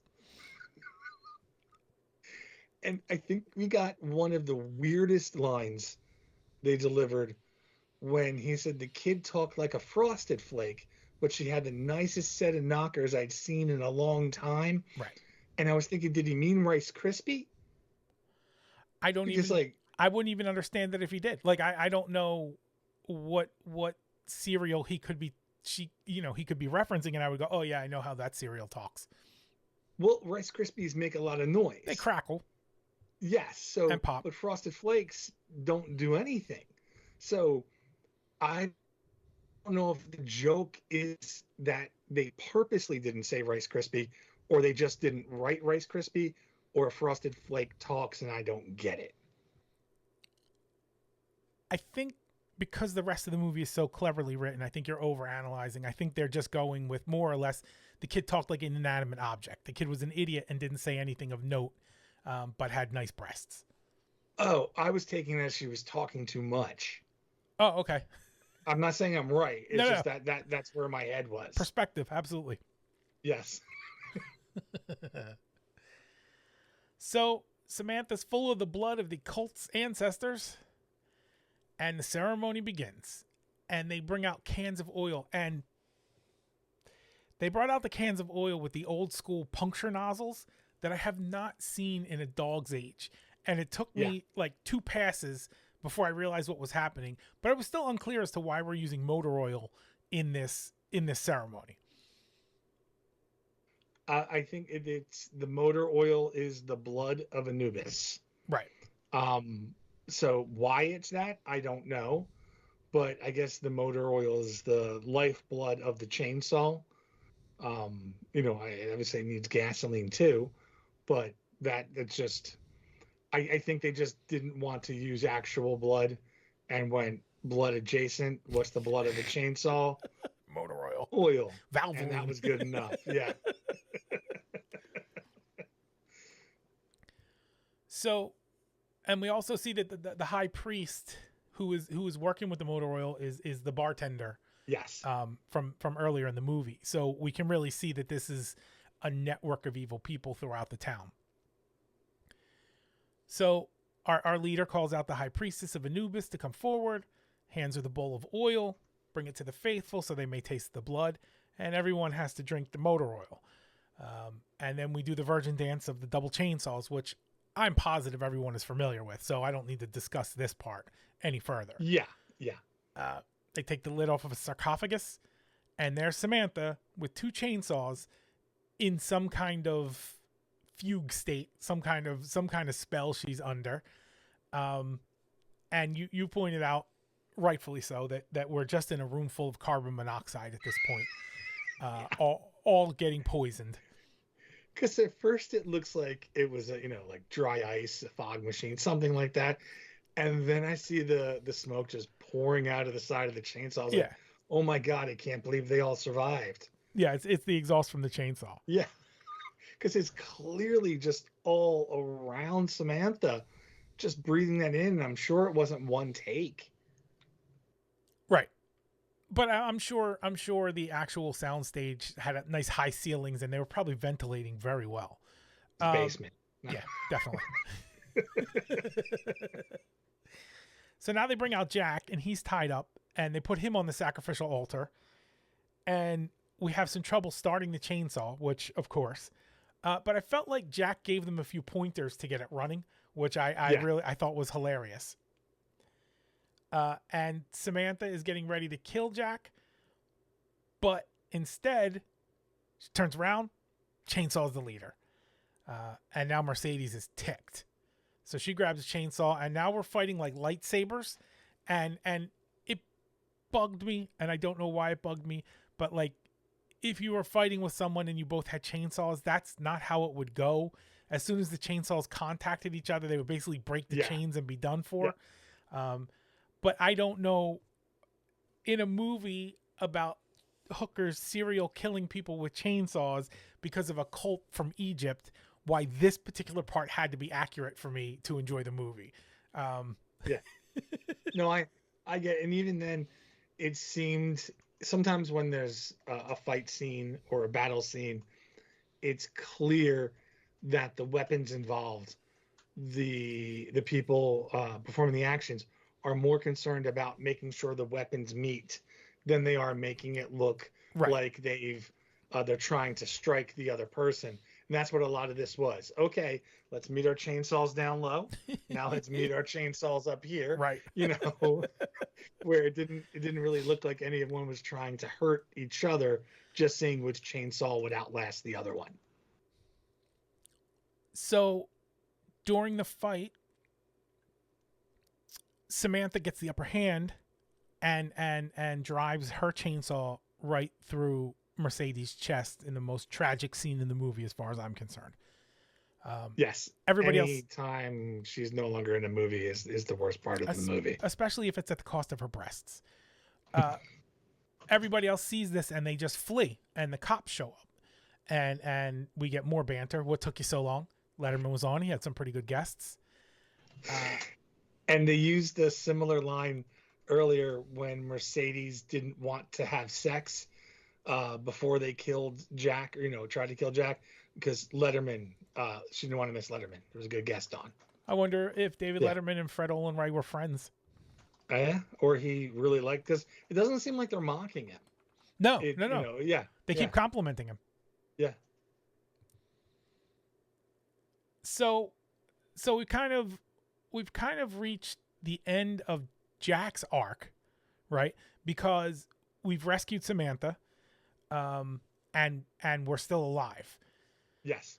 And I think we got one of the weirdest lines they delivered when he said the kid talked like a frosted flake, but she had the nicest set of knockers I'd seen in a long time. Right. And I was thinking, did he mean Rice Krispie? I wouldn't even understand that if he did. Like, I don't know what cereal he could be referencing, and I would go, oh yeah, I know how that cereal talks. Well, Rice Krispies make a lot of noise. They crackle. Yes. So, and pop. But Frosted Flakes don't do anything. So I don't know if the joke is that they purposely didn't say Rice Krispie, or they just didn't write Rice Krispie, or Frosted Flake talks and I don't get it. I think because the rest of the movie is so cleverly written, I think you're overanalyzing. I think they're just going with more or less the kid talked like an inanimate object. The kid was an idiot and didn't say anything of note, but had nice breasts. Oh, I was taking that she was talking too much. Oh, okay. I'm not saying I'm right. It's just that's where my head was. Perspective, absolutely. Yes. So Samantha's full of the blood of the cult's ancestors, and the ceremony begins. And they bring out cans of oil, and they brought out the cans of oil with the old school puncture nozzles that I have not seen in a dog's age. And it took me like 2 passes before I realized what was happening, but I was still unclear as to why we're using motor oil in this ceremony. I think it's the motor oil is the blood of Anubis. Right. So why it's that, I don't know. But I guess the motor oil is the lifeblood of the chainsaw. I obviously it needs gasoline too, but it's just I think they just didn't want to use actual blood and went blood adjacent. What's the blood of a chainsaw? Motor oil. Oil. And that Valvoline. was good enough. Yeah. So, and we also see that the high priest who is working with the motor oil is the bartender Yes. from earlier in the movie. So we can really see that this is a network of evil people throughout the town. So our leader calls out the high priestess of Anubis to come forward, hands her the bowl of oil, bring it to the faithful so they may taste the blood, and everyone has to drink the motor oil. And then we do the virgin dance of the double chainsaws, which I'm positive everyone is familiar with, so I don't need to discuss this part any further. Yeah. Yeah. They take the lid off of a sarcophagus, and there's Samantha with two chainsaws in some kind of fugue state, some kind of spell she's under. And you pointed out, rightfully so, that we're just in a room full of carbon monoxide at this point, all getting poisoned. Because at first it looks like it was like dry ice, a fog machine, something like that, and then I see the smoke just pouring out of the side of the chainsaw. I was like, oh my god, I can't believe they all survived. Yeah, it's the exhaust from the chainsaw. Yeah, because it's clearly just all around Samantha, just breathing that in. I'm sure it wasn't one take. Right. But I'm sure the actual soundstage had a nice high ceilings, and they were probably ventilating very well. Basement. Yeah, definitely. So now they bring out Jack, and he's tied up, and they put him on the sacrificial altar. And we have some trouble starting the chainsaw, which, of course. But I felt like Jack gave them a few pointers to get it running, which I thought was hilarious. And Samantha is getting ready to kill Jack, but instead she turns around, chainsaws the leader. And now Mercedes is ticked. So she grabs a chainsaw, and now we're fighting like lightsabers, and it bugged me, and I don't know why it bugged me, but like if you were fighting with someone and you both had chainsaws, that's not how it would go. As soon as the chainsaws contacted each other, they would basically break the chains and be done for. Yeah. But I don't know, in a movie about hookers serial killing people with chainsaws because of a cult from Egypt, why this particular part had to be accurate for me to enjoy the movie. Yeah. No, I get, and even then it seemed sometimes when there's a fight scene or a battle scene, it's clear that the weapons involved, the people performing the actions, are more concerned about making sure the weapons meet than they are making it look like they're trying to strike the other person. And that's what a lot of this was. Okay, let's meet our chainsaws down low. Now let's meet our chainsaws up here. Right. Where it didn't really look like anyone was trying to hurt each other, just seeing which chainsaw would outlast the other one. So during the fight, Samantha gets the upper hand and drives her chainsaw right through Mercedes' chest in the most tragic scene in the movie, as far as I'm concerned. Yes. Everybody else. Anytime she's no longer in a movie is the worst part of the movie. Especially if it's at the cost of her breasts. Everybody else sees this and they just flee, and the cops show up. And we get more banter. What took you so long? Letterman was on. He had some pretty good guests. And they used a similar line earlier when Mercedes didn't want to have sex before they killed Jack, or tried to kill Jack, because Letterman, she didn't want to miss Letterman. There was a good guest on. I wonder if David Letterman and Fred Olen Wright were friends. Yeah, or he really liked, because it doesn't seem like they're mocking him. No. They keep complimenting him. Yeah. So we've kind of reached the end of Jack's arc, right? Because we've rescued Samantha, and we're still alive. Yes.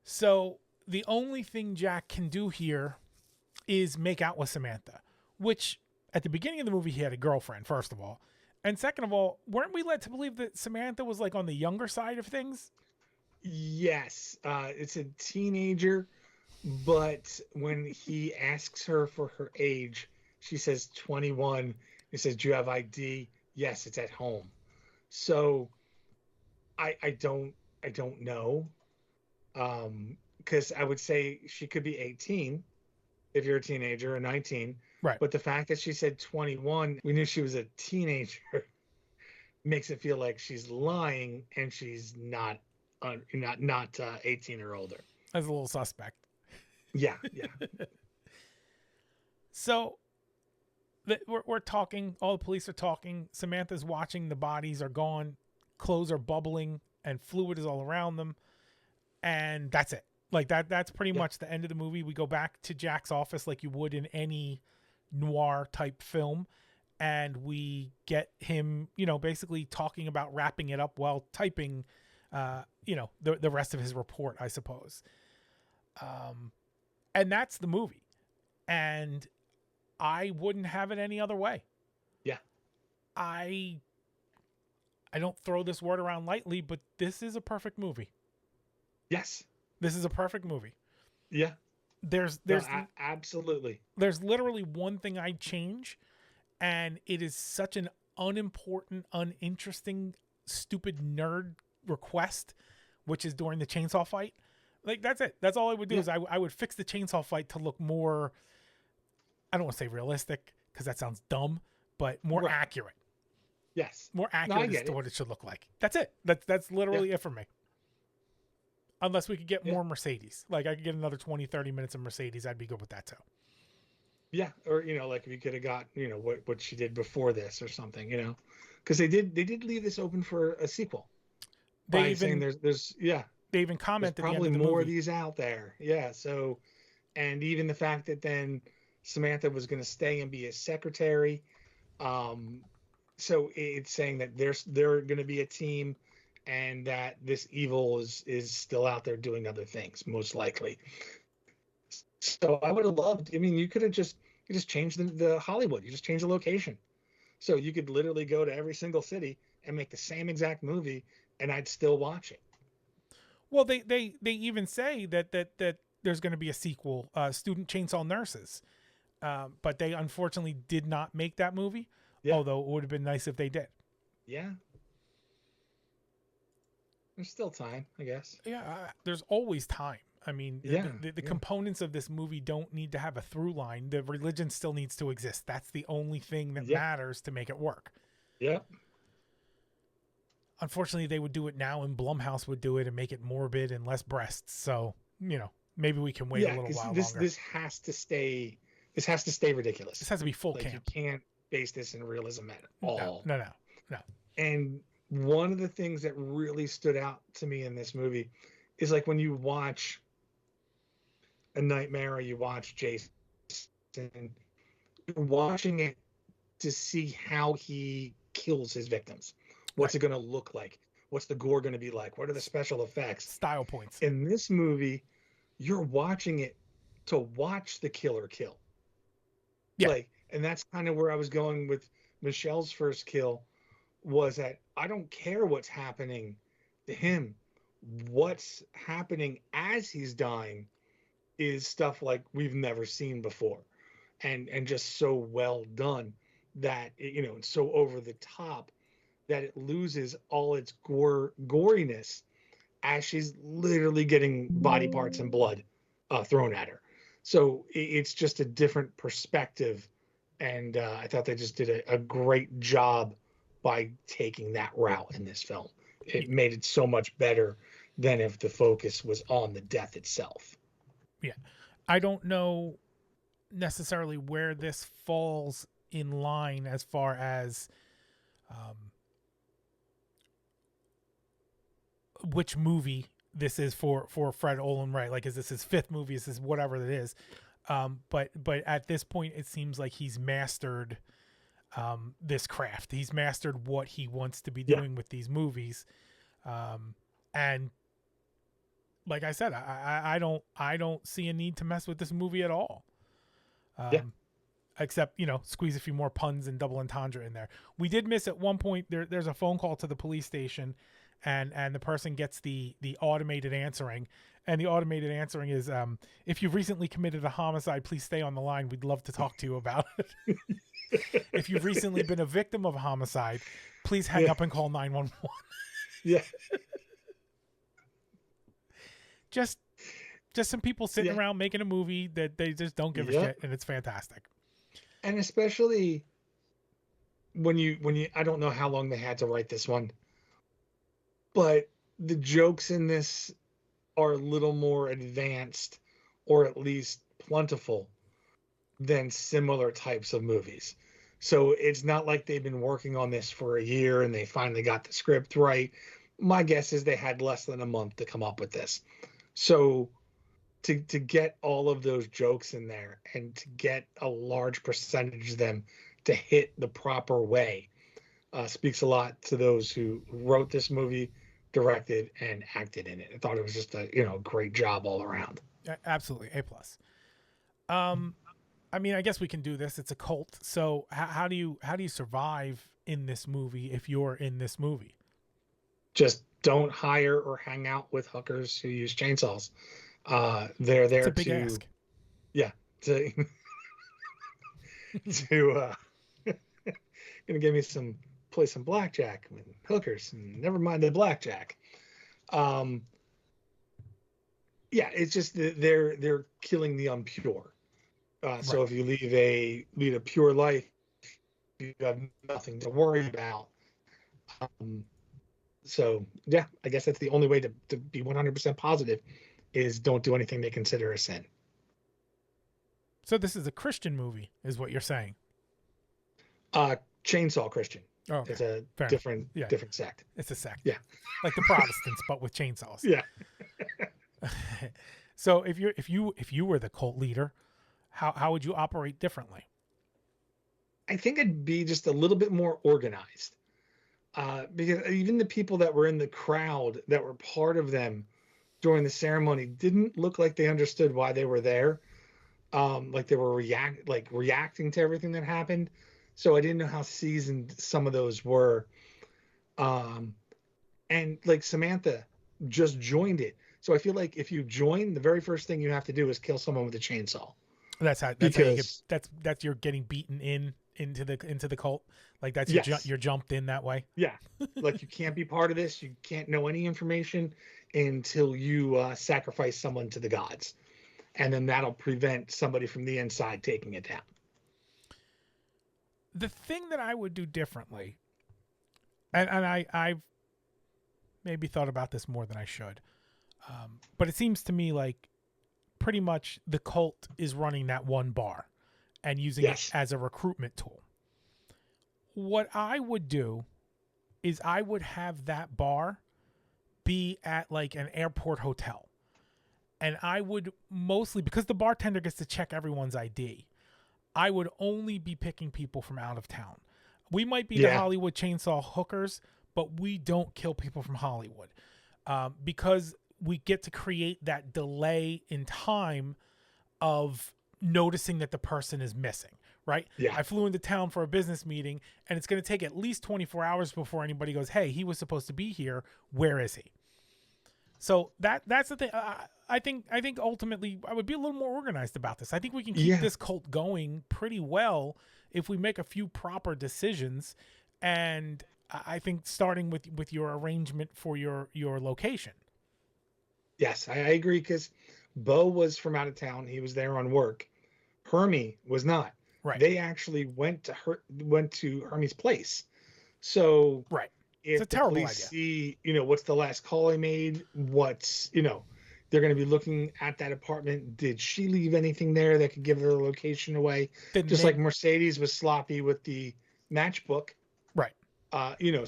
So the only thing Jack can do here is make out with Samantha, which at the beginning of the movie he had a girlfriend, first of all. And second of all, weren't we led to believe that Samantha was like on the younger side of things? Yes, it's a teenager, but when he asks her for her age, she says 21. He says, "Do you have ID?" Yes, it's at home. So I don't know. Because I would say she could be 18 if you're a teenager, or 19. Right. But the fact that she said 21, we knew she was a teenager, makes it feel like she's lying and she's not 18 or older. As a little suspect. Yeah, yeah. So we're talking, all the police are talking. Samantha's watching, the bodies are gone, clothes are bubbling, and fluid is all around them. And that's it. Like that's pretty much the end of the movie. We go back to Jack's office like you would in any noir type film. And we get him, basically talking about wrapping it up while typing, the rest of his report, I suppose. And that's the movie. And I wouldn't have it any other way. Yeah. I don't throw this word around lightly, but this is a perfect movie. Yes. This is a perfect movie. Yeah. There's absolutely. There's literally one thing I'd change, and it is such an unimportant, uninteresting, stupid nerd request, which is during the chainsaw fight. Like, that's it. That's all I would do is I would fix the chainsaw fight to look more, I don't want to say realistic because that sounds dumb, but more accurate. Yes. More accurate as to what it should look like. That's it. That's literally it for me. Unless we could get more Mercedes. Like, I could get another 20, 30 minutes of Mercedes. I'd be good with that too. Yeah. Or, like we could have got, what she did before this or something, because they did leave this open for a sequel. By saying there's they even commented there's probably more of these out there. Yeah. So, and even the fact that then Samantha was going to stay and be his secretary. So it's saying that they're going to be a team, and that this evil is still out there doing other things, most likely. So I would have loved. I mean, you could have just changed the Hollywood. You just change the location, so you could literally go to every single city and make the same exact movie, and I'd still watch it. Well, they even say that there's going to be a sequel, Student Chainsaw Nurses, but they unfortunately did not make that movie. Yeah. Although it would have been nice if they did. Yeah. There's still time, I guess. Yeah, there's always time. I mean, the components of this movie don't need to have a through line. The religion still needs to exist. That's the only thing that matters to make it work. Yeah. Unfortunately, they would do it now, and Blumhouse would do it and make it morbid and less breasts. So, maybe we can wait a little while longer. This has to stay. This has to stay ridiculous. This has to be full camp. You can't base this in realism at all. No. And one of the things that really stood out to me in this movie is like when you watch A Nightmare or you watch Jason, you're watching it to see how he kills his victims. What's it going to look like? What's the gore going to be like? What are the special effects? Style points. In this movie, you're watching it to watch the killer kill. Yeah. And that's kind of where I was going with Michelle's first kill, was that I don't care what's happening to him. What's happening as he's dying is stuff like we've never seen before, and just so well done that it's so over the top that it loses all its goriness as she's literally getting body parts and blood thrown at her. So it's just a different perspective, and I thought they just did a great job by taking that route in this film. It made it so much better than if the focus was on the death itself. Yeah. I don't know necessarily where this falls in line as far as which movie this is for Fred Olen, right? Like, is this his fifth movie? Is this whatever it is? But at this point, it seems like he's mastered this craft. He's mastered what he wants to be doing with these movies. And like I said, I don't see a need to mess with this movie at all. Yeah. Except, squeeze a few more puns and double entendre in there. We did miss at one point. There's a phone call to the police station, and the person gets the automated answering, and the automated answering is, if you've recently committed a homicide, please stay on the line. We'd love to talk to you about it. If you've recently been a victim of a homicide, please hang Yeah. up and call 911. Yeah. Just some people sitting Yeah. around making a movie that they just don't give a Yep. shit, and it's fantastic. And especially when you I don't know how long they had to write this one, but the jokes in this are a little more advanced, or at least plentiful, than similar types of movies. So it's not like they've been working on this for a year and they finally got the script right. My guess is they had less than a month to come up with this. So to get all of those jokes in there and to get a large percentage of them to hit the proper way speaks a lot to those who wrote this movie, directed, and acted in it. I thought it was just a great job all around. Absolutely, A+. I mean, I guess we can do this. It's a cult. So how do you survive in this movie if you're in this movie? Just don't hire or hang out with hookers who use chainsaws. They're there It's a big to ask. yeah to to gonna give me play some blackjack with hookers, and never mind the blackjack. Yeah, it's just they're killing the unpure. So if you lead a pure life, you have nothing to worry about. So yeah, I guess that's the only way to be 100% positive is don't do anything they consider a sin. So this is a Christian movie, is what you're saying? Chainsaw Christian. Oh, okay. It's a Fair different yeah. different sect. It's a sect. Yeah, like the Protestants, but with chainsaws. Yeah. So if you were the cult leader, how would you operate differently? I think it'd be just a little bit more organized. Because even the people that were in the crowd that were part of them during the ceremony didn't look like they understood why they were there. Like they were reacting to everything that happened. So I didn't know how seasoned some of those were. And like Samantha just joined it. So I feel like if you join, the very first thing you have to do is kill someone with a chainsaw. That's how you get, that's you're getting beaten into the cult. Like that's you're jumped in that way. Yeah. Like you can't be part of this. You can't know any information until you sacrifice someone to the gods. And then that'll prevent somebody from the inside taking it down. The thing that I would do differently, and I've maybe thought about this more than I should, but it seems to me like pretty much the cult is running that one bar and using it as a recruitment tool. What I would do is I would have that bar be at like an airport hotel. And I would mostly, because the bartender gets to check everyone's ID, I would only be picking people from out of town. We might be the Hollywood chainsaw hookers, but we don't kill people from Hollywood because we get to create that delay in time of noticing that the person is missing, right? Yeah. I flew into town for a business meeting, and it's going to take at least 24 hours before anybody goes, hey, he was supposed to be here. Where is he? So that's the thing. I think ultimately I would be a little more organized about this. I think we can keep this cult going pretty well if we make a few proper decisions. And I think starting with your arrangement for your location. Yes, I agree, because Bo was from out of town. He was there on work. Hermie was not. Right. They actually went to Hermie's place. So if the police see, what's the last call I made? What's, they're going to be looking at that apartment. Did she leave anything there that could give her location away? Like Mercedes was sloppy with the matchbook. Right.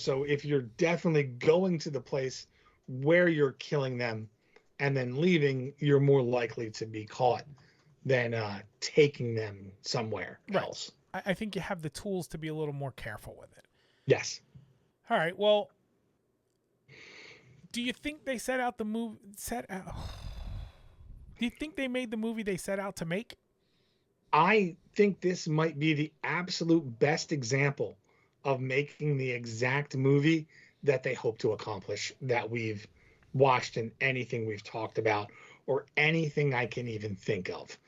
So if you're definitely going to the place where you're killing them and then leaving, you're more likely to be caught than taking them somewhere else. I think you have the tools to be a little more careful with it. Yes. All right. Well, do you think they do you think they made the movie they set out to make? I think this might be the absolute best example of making the exact movie that they hope to accomplish that we've watched in anything we've talked about or anything I can even think of.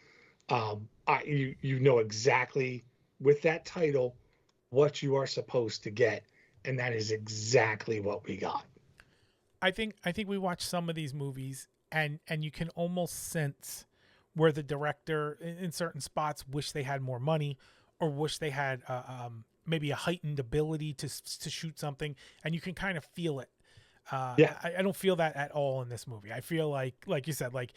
You know exactly with that title what you are supposed to get, and that is exactly what we got. I think we watch some of these movies and you can almost sense where the director in certain spots wish they had more money or wish they had maybe a heightened ability to shoot something, and you can kind of feel it. Yeah, I don't feel that at all in this movie. I feel like you said, like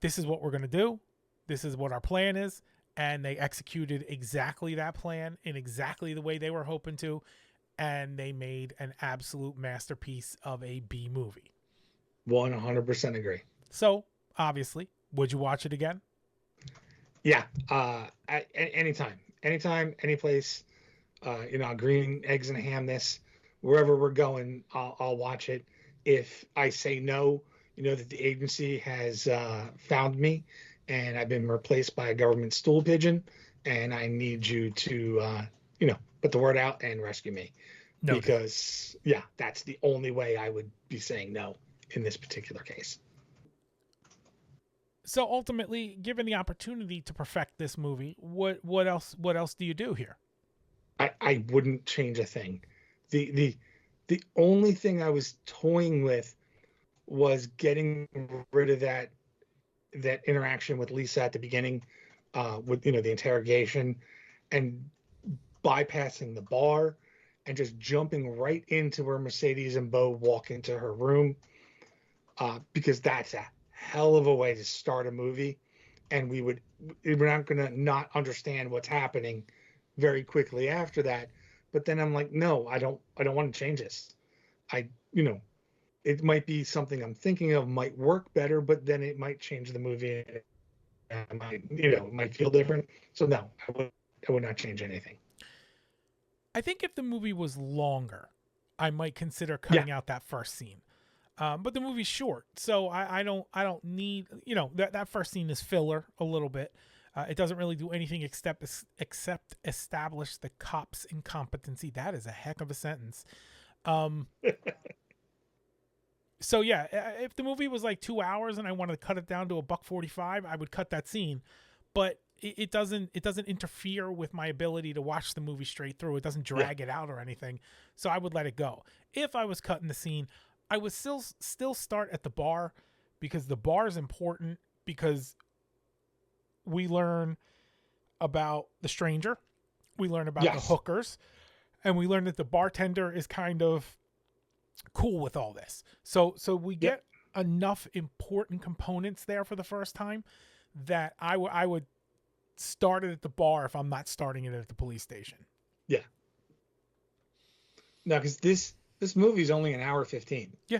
this is what we're gonna do, this is what our plan is, and they executed exactly that plan in exactly the way they were hoping to, and they made an absolute masterpiece of a B movie. 100% agree. So obviously, would you watch it again? Yeah, anytime, any place. Green eggs and ham. This wherever we're going, I'll watch it. If I say no, that the agency has found me, and I've been replaced by a government stool pigeon, and I need you to, put the word out and rescue me, Noted. because yeah, that's the only way I would be saying no in this particular case. So ultimately, given the opportunity to perfect this movie, what else do you do here? I wouldn't change a thing. The only thing I was toying with was getting rid of that interaction with Lisa at the beginning, with the interrogation, and bypassing the bar and just jumping right into where Mercedes and Bo walk into her room, because that's a hell of a way to start a movie, and we're not going to not understand what's happening very quickly after that. But then I'm like, no, I don't want to change this. I it might be something I'm thinking of might work better, but then it might change the movie. And it might feel different. So no, I would not change anything. I think if the movie was longer, I might consider Yeah, cutting out that first scene. But the movie's short, so I don't need that first scene is filler a little bit. It doesn't really do anything except establish the cop's incompetency. That is a heck of a sentence. Um, so yeah, if the movie was like 2 hours and I wanted to cut it down to a buck 45, I would cut that scene. But it doesn't interfere with my ability to watch the movie straight through. It doesn't yeah, drag it out or anything. So I would let it go. If I was cutting the scene, I would still start at the bar, because the bar is important, because we learn about the stranger, we learn about the yes, hookers, and we learn that the bartender is kind of cool with all this. So we yep, get enough important components there for the first time that I would start it at the bar if I'm not starting it at the police station. yeah. No, because this movie is only an hour 15, Yeah,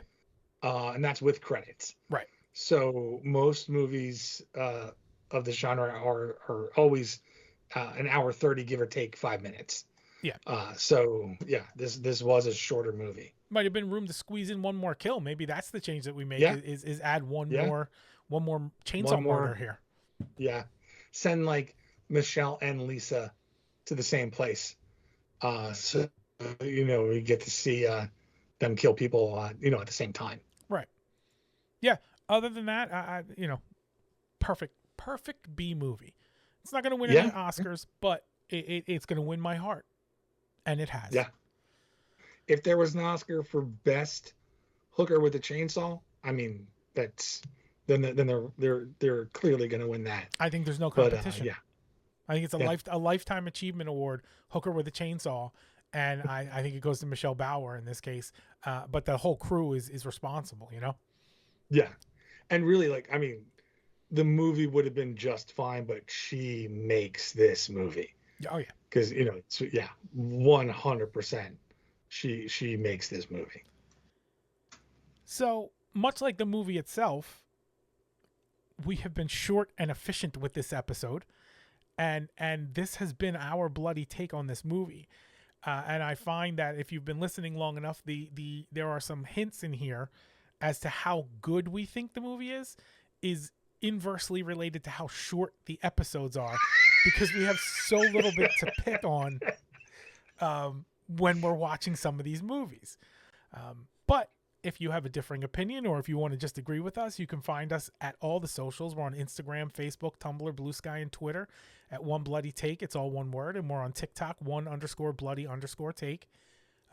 and that's with credits. right. So most movies of the genre are always an hour 30, give or take 5 minutes. Yeah. So yeah, this was a shorter movie. Might have been room to squeeze in one more kill. Maybe that's the change that we make, Yeah, is add yeah, one more chainsaw one murder more. here. Yeah, send like Michelle and Lisa to the same place. So we get to see them kill people, at the same time. Right. Yeah. Other than that, perfect B movie. It's not going to win any Yeah, Oscars, but it's going to win my heart, and it has. yeah. If there was an Oscar for best hooker with a chainsaw, I mean, that's then they're clearly going to win that. I think there's no But competition. yeah, I think it's yeah, a lifetime achievement award, hooker with a chainsaw, and I think it goes to Michelle Bauer in this case. But the whole crew is responsible. yeah. And really, like, I mean, the movie would have been just fine, but she makes this movie Yeah. Oh yeah. because it's, yeah, 100%. She makes this movie. So much like the movie itself, we have been short and efficient with this episode, and this has been our bloody take on this movie. And I find that if you've been listening long enough, there are some hints in here as to how good we think the movie is inversely related to how short the episodes are. because we have so little bit to pick on when we're watching some of these movies. But if you have a differing opinion, or if you want to just agree with us, you can find us at all the socials. We're on Instagram, Facebook, Tumblr, Blue Sky, and Twitter at One Bloody Take. It's all one word. And we're on TikTok, _bloody_take.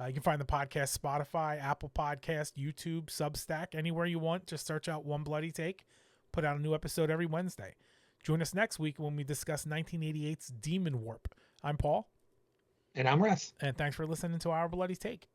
You can find the podcast Spotify, Apple Podcast, YouTube, Substack, anywhere you want. Just search out One Bloody Take. Put out a new episode every Wednesday. Join us next week when we discuss 1988's Demon Warp. I'm Paul. And I'm Russ. And thanks for listening to Our Bloody Take.